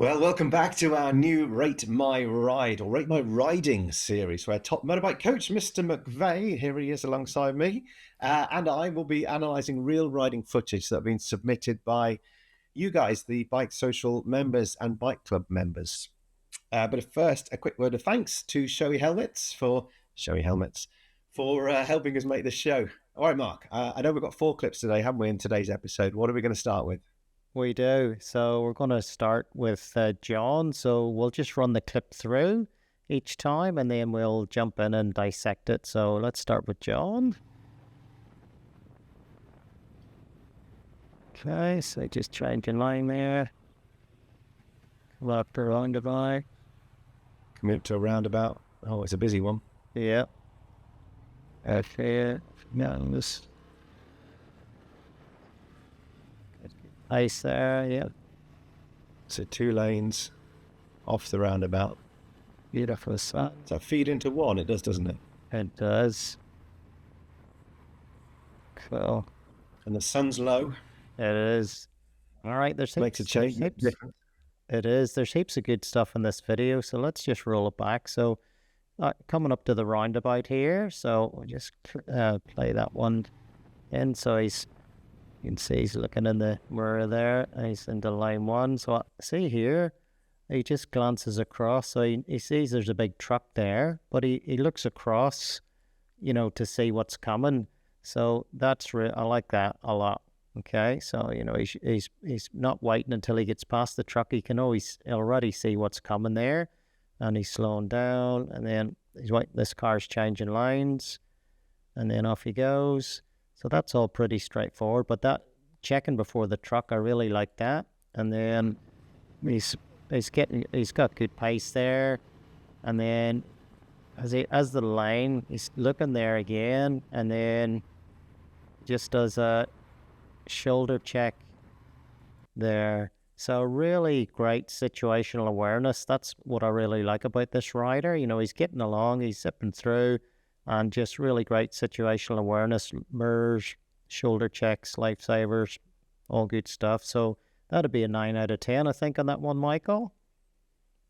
Well, welcome back to our new Rate My Ride or Rate My Riding series, where top motorbike coach Mr. McVeigh, here he is alongside me, and I will be analysing real riding footage that have been submitted by you guys, the Bike Social members and Bike Club members. But first, a quick word of thanks to Showy Helmets for helping us make this show. All right, Mark, I know we've got 4 clips today, haven't we, in today's episode? What are we going to start with? We do. So we're going to start with John. So we'll just run the clip through each time and then we'll jump in and dissect it. So let's start with John. Okay, so just changing line there. Come up to roundabout. Commute to a roundabout. Oh, it's a busy one. Yeah. Okay. Yeah, this. Ice there, yeah. So 2 lanes off the roundabout. Beautiful sun. So feed into one, it does, doesn't it? It does. Cool. And the sun's low. It is. All right, there's Makes a change. Different. It is. There's heaps of good stuff in this video, so let's just roll it back. So coming up to the roundabout here, so we'll just play that one in. So you can see he's looking in the mirror there, and he's into line 1. So see here, he just glances across, so he sees there's a big truck there, but he looks across, to see what's coming. So that's I like that a lot. Okay, so he's not waiting until he gets past the truck. He can already see what's coming there, and he's slowing down, and then he's waiting. This car's changing lanes, and then off he goes. So that's all pretty straightforward. But that checking before the truck, I really like that. And then he's got good pace there, and then as the lane, he's looking there again, and then just does a shoulder check there. So really great situational awareness. That's what I really like about this rider. He's getting along, he's zipping through, and just really great situational awareness, mirrors, shoulder checks, lifesavers, all good stuff. So that'd be a 9 out of 10, I think, on that one, Michael.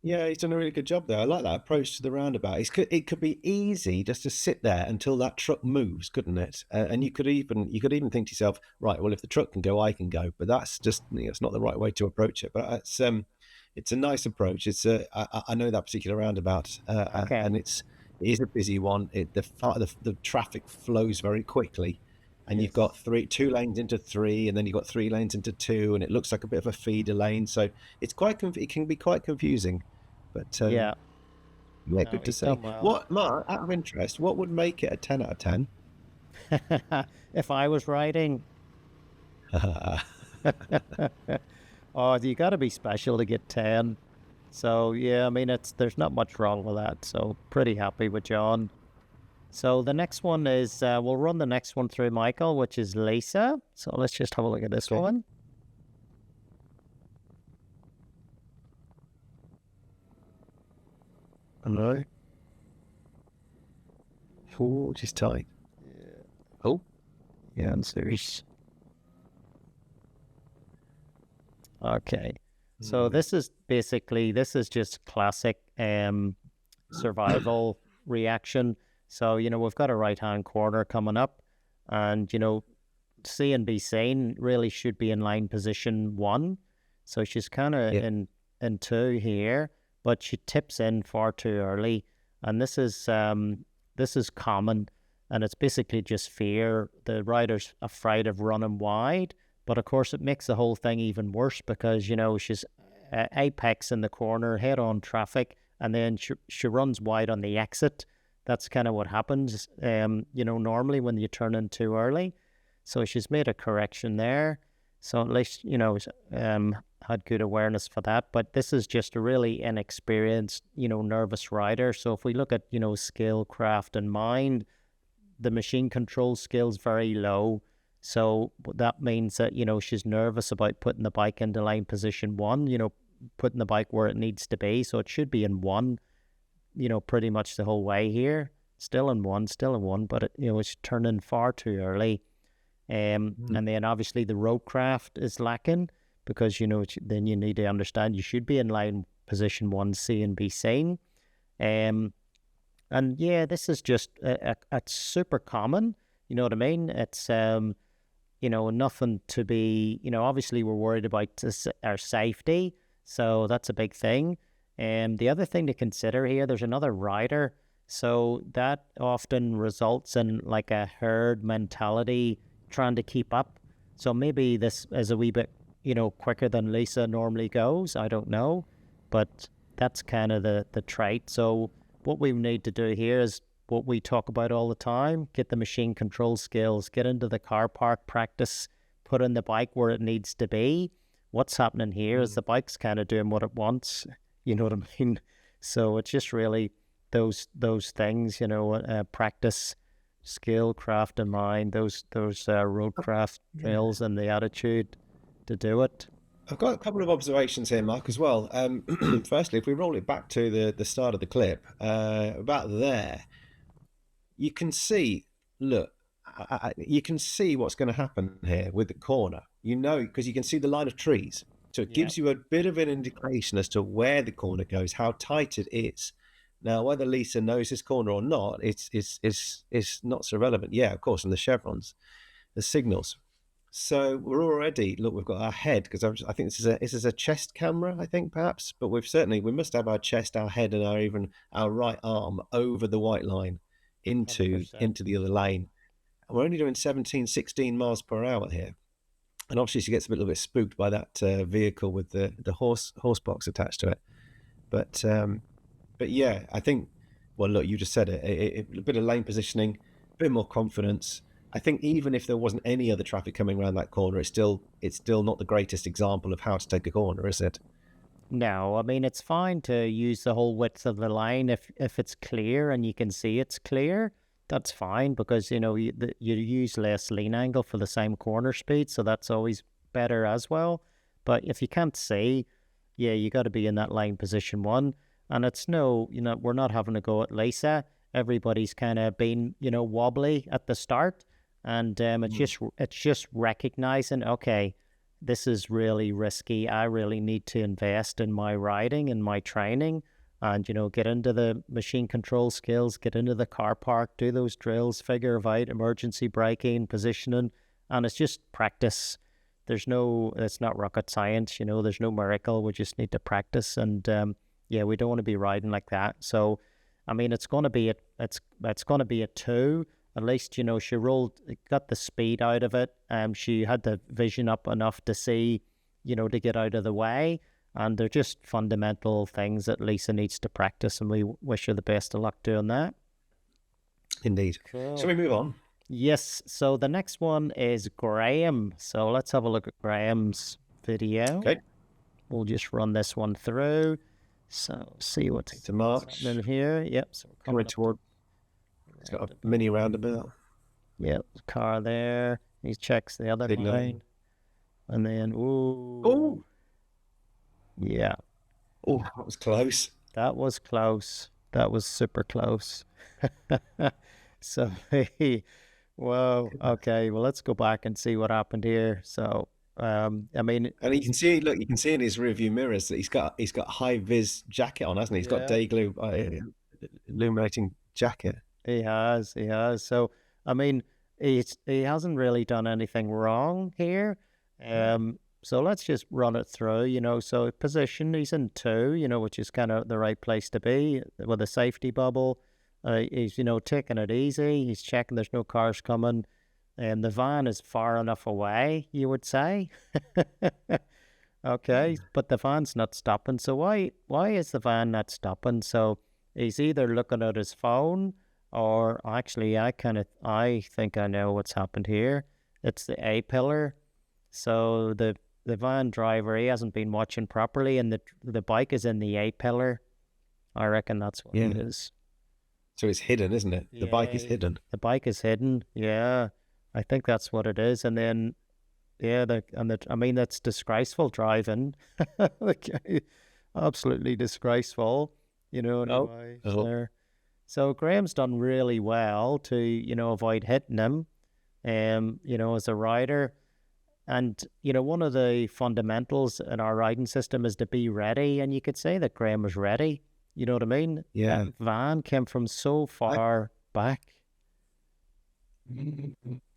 Yeah, he's done a really good job there. I like that approach to the roundabout. It could be easy just to sit there until that truck moves, couldn't it? And you could even think to yourself, right, well, if the truck can go, I can go. But that's just it's not the right way to approach it. But it's a nice approach. I know that particular roundabout, Okay. and it is a busy one. The traffic flows very quickly, and Yes. you've got 2 lanes into 3, and then you've got 3 lanes into 2, and it looks like a bit of a feeder lane. So it can be quite confusing. But Yeah. No, good to he's see. done well. What, Mark, out of interest, what would make it a 10 out of 10? If I was riding, oh, you got to be special to get 10. So yeah, I mean, there's not much wrong with that. So pretty happy with John. So the next one is we'll run the next one through, Michael, which is Lisa. So let's just have a look at this Okay. one. Hello. Oh, just tight. Oh, Yeah, and serious. Okay. So this is just classic survival reaction. So, we've got a right-hand corner coming up, and, see and be seen really should be in line position 1. So she's kind of in 2 here, but she tips in far too early. And this is common, and it's basically just fear. The rider's afraid of running wide, but of course it makes the whole thing even worse because, she's apex in the corner, head-on traffic, and then she runs wide on the exit. That's kind of what happens, normally when you turn in too early. So she's made a correction there. So at least, had good awareness for that. But this is just a really inexperienced, nervous rider. So if we look at, skill, craft, and mind, the machine control skill's very low. So that means that, she's nervous about putting the bike into line position 1, putting the bike where it needs to be. So it should be in 1, pretty much the whole way here. Still in 1, but it's turning far too early. And then obviously the roadcraft is lacking because, then you need to understand you should be in line position 1C and be seen. And yeah, this is just, it's super common, you know what I mean? It's, nothing to be, obviously we're worried about our safety, so that's a big thing. And the other thing to consider here, there's another rider, so that often results in like a herd mentality, trying to keep up. So maybe this is a wee bit, quicker than Lisa normally goes. I don't know, but that's kind of the trait. So what we need to do here is what we talk about all the time: get the machine control skills, get into the car park, practice, put in the bike where it needs to be. What's happening here is the bike's kind of doing what it wants. You know what I mean? So it's just really those things, practice, skill, craft, and mind. Those roadcraft drills and the attitude to do it. I've got a couple of observations here, Mark, as well. Firstly, if we roll it back to the start of the clip, about there, you can see, look, you can see what's going to happen here with the corner, because you can see the line of trees. So it gives you a bit of an indication as to where the corner goes, how tight it is. Now, whether Lisa knows this corner or not, it's not so relevant. Yeah, of course, and the chevrons, the signals. So we're already, look, we've got our head, because I think this is a chest camera, I think, perhaps, but we must have our chest, our head, and even our right arm over the white line into 100%. the other lane. And we're only doing 17, 16 miles per hour here. And obviously she gets a little bit spooked by that vehicle with the horse box attached to it. But yeah, I think, well, look, you just said it, a bit of lane positioning, a bit more confidence. I think even if there wasn't any other traffic coming around that corner, it's still not the greatest example of how to take a corner, is it? No, I mean, it's fine to use the whole width of the line if it's clear and you can see it's clear. That's fine, because you use less lean angle for the same corner speed, so that's always better as well. But if you can't see, yeah, you got to be in that line position 1. And it's we're not having to go at Lisa. Everybody's kind of been wobbly at the start, and it's just recognizing, okay, this is really risky. I really need to invest in my riding and my training, and get into the machine control skills, get into the car park, do those drills, figure out emergency braking, positioning, and it's just practice. It's not rocket science, there's no miracle. We just need to practice, and yeah, we don't want to be riding like that. So I mean, it's going to be a 2. At least, she got the speed out of it. She had the vision up enough to see, to get out of the way. And they're just fundamental things that Lisa needs to practice, and we wish her the best of luck doing that. Indeed. Cool. Shall we move on? Yes. So the next one is Graham. So let's have a look at Graham's video. Okay. We'll just run this one through. So see what's happening here. Yep. So we're coming toward. It's got a mini roundabout. Yep. Car there. He checks the other line. And then, ooh. Yeah. Oh, that was close. That was close. That was super close. So, whoa. Okay. Well, let's go back and see what happened here. So, I mean, and you can see in his rearview mirrors that he's got high vis jacket on, hasn't he? He's got day glue illuminating jacket. He has. So, I mean, he hasn't really done anything wrong here. So let's just run it through, so position, he's in 2, which is kind of the right place to be with a safety bubble. He's, taking it easy. He's checking there's no cars coming. And the van is far enough away, you would say. Okay, but the van's not stopping. So why is the van not stopping? So he's either looking at his phone, or actually I think I know what's happened here. It's the A-pillar. So the van driver, he hasn't been watching properly, and the bike is in the A-pillar. I reckon that's what it is. So it's hidden, isn't it? The bike is hidden. The bike is hidden, yeah. I think that's what it is. And then, yeah, I mean, that's disgraceful driving. Absolutely disgraceful, anyway. So Graham's done really well to, avoid hitting him, as a rider. And, one of the fundamentals in our riding system is to be ready. And you could say that Graham was ready. You know what I mean? That Yeah. van came from so I, far back.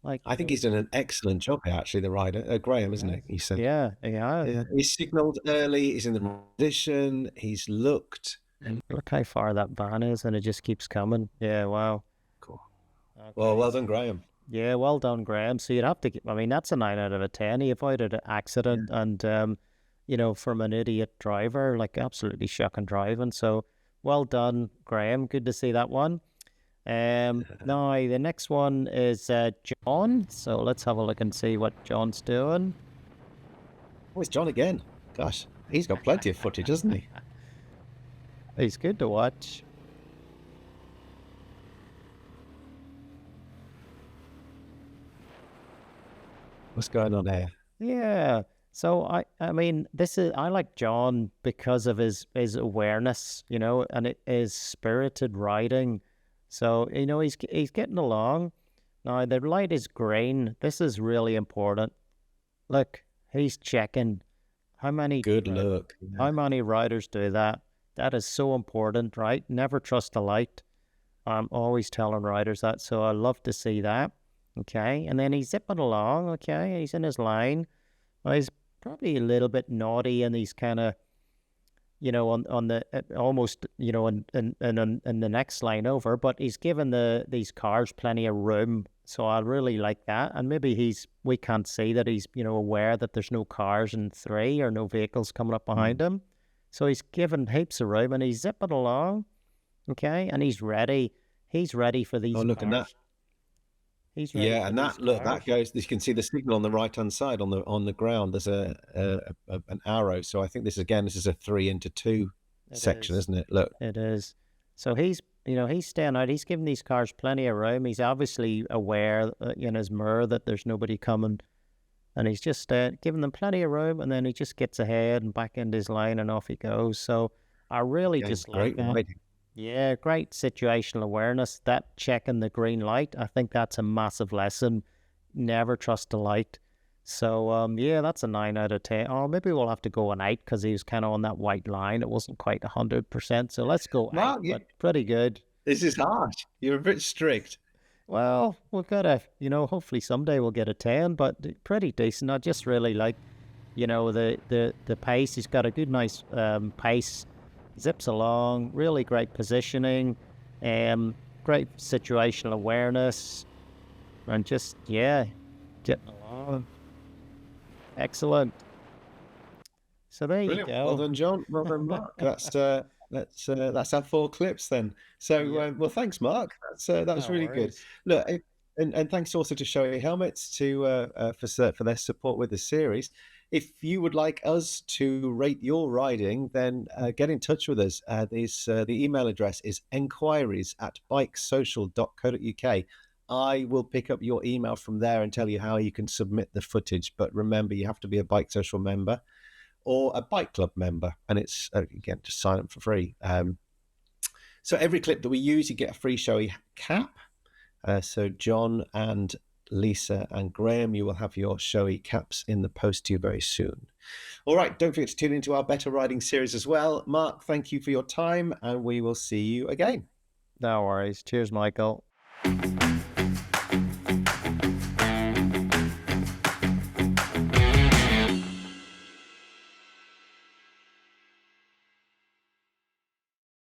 Like, I think he's done an excellent job here, actually, the rider, Graham, isn't yes. he? He said, Yeah, yeah. yeah, he's signalled early, he's in the right position, he's looked. Look how far that van is, and it just keeps coming. Yeah, wow. Cool. Well, Okay. well done, Graham. Yeah, well done, Graham. So you'd have to, I mean, that's a 9 out of 10. He avoided an Yeah. accident and, from an idiot driver, like absolutely shocking driving. So well done, Graham. Good to see that one. Now the next one is John. So let's have a look and see what John's doing. Oh, it's John again. Gosh, he's got plenty of footage, hasn't he? He's good to watch. What's going on here? Yeah. So I mean, I like John because of his awareness, and his spirited riding. So he's getting along. Now the light is green. This is really important. Look, he's checking how many Good look. how Yeah. many riders do that. That is so important, right? Never trust a light. I'm always telling riders that. So I love to see that. Okay, and then he's zipping along. Okay, he's in his line. Well, he's probably a little bit naughty, and he's kind of, on the almost, in the next line over. But he's given these cars plenty of room, so I really like that. And maybe we can't see that he's, aware that there's no cars in three or no vehicles coming up behind Mm. him. So he's given heaps of room, and he's zipping along. Okay, and he's ready. He's ready for Oh, these look, and that. cars. He's ready Yeah, for and these that look cars. that goes. You can see the signal on the right hand side on the ground. There's an arrow. So I think this is a 3 into 2 It section, is. isn't it? Look. It is. So he's staying out. He's giving these cars plenty of room. He's obviously aware in his mirror that there's nobody coming, and he's just giving them plenty of room. And then he just gets ahead and back into his line, and off he goes. So I really Again, just like great that. riding. Yeah, great situational awareness. That checking the green light, I think that's a massive lesson. Never trust a light. So yeah, that's a 9 out of 10. Oh, maybe we'll have to go an 8 because he was kind of on that white line. It wasn't quite 100%. So let's go 8, Mark, but pretty good. this is harsh. You're a bit strict. Well, we've got to, hopefully someday we'll get a 10, but pretty decent. I just really like, the pace. He's got a good, nice pace. Zips along, really great positioning, great situational awareness, and just, yeah, getting along. Excellent. So there you Brilliant. Well go. done, John. Well done, Mark. That's our 4 clips then. So Yep, well, thanks, Mark. That was no really good. worries. Look, and thanks also to Shoei Helmets for their support with the series. If you would like us to rate your riding, then get in touch with us. The email address is enquiries@bikesocial.co.uk. I will pick up your email from there and tell you how you can submit the footage. But remember, you have to be a Bike Social member or a bike club member, and it's again just sign up for free. So every clip that we use, you get a free Shoei cap. So John and Lisa and Graham, you will have your Shoei caps in the post to you very soon. All right, don't forget to tune into our Better Riding series as well. Mark, thank you for your time, and we will see you again. No worries. Cheers, Michael.